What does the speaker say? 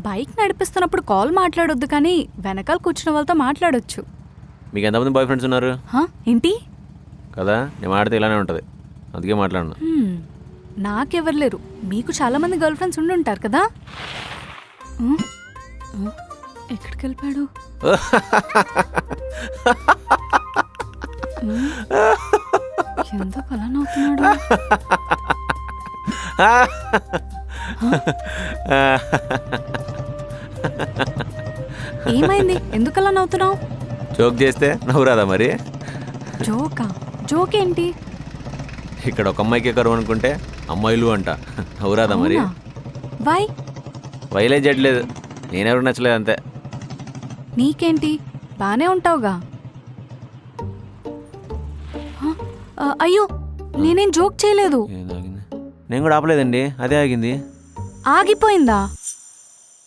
Bike నడిపిస్తున్నప్పుడు call మాట్లాడొద్దు కానీ వెనకాల కూర్చున్న వాళ్ళతో మాట్లాడొచ్చు. మీకు ఎంతమంది బాయ్ ఫ్రెండ్స్ ఉన్నారు? ఏంటి కదా నేను మాడితే ఇలానే ఉంటుంది, అందుకే మాట్లాడను. నాకెవరు లేరు, మీకు చాలా మంది గర్ల్ ఫ్రెండ్స్ ఉండుంటారు కదా. ఎక్కడికి వెళ్ళిపోయాడు? ఎందుకు అలా నవ్వుతున్నాడు? ఏమైంది, ఎందుకు అలా నవ్వుతున్నావు? జోక్ చేస్తే నవ్వు రాదా మరి? జోక్ ఏంటి? ఇక్కడ ఒక అమ్మాయికే కరువు అనుకుంటే అమ్మాయిలు అంట, నవ్వు రాదా మరి? వైలే జడ్లేదు, నేనెవరు నచ్చలేదు అంతే. నీకేంటి, బానే ఉంటావుగా. అయ్యో నేనేం జోక్ చేయలేదు. నేను కూడా ఆపలేదండి, అదే ఆగింది. ఆగిపోయిందా?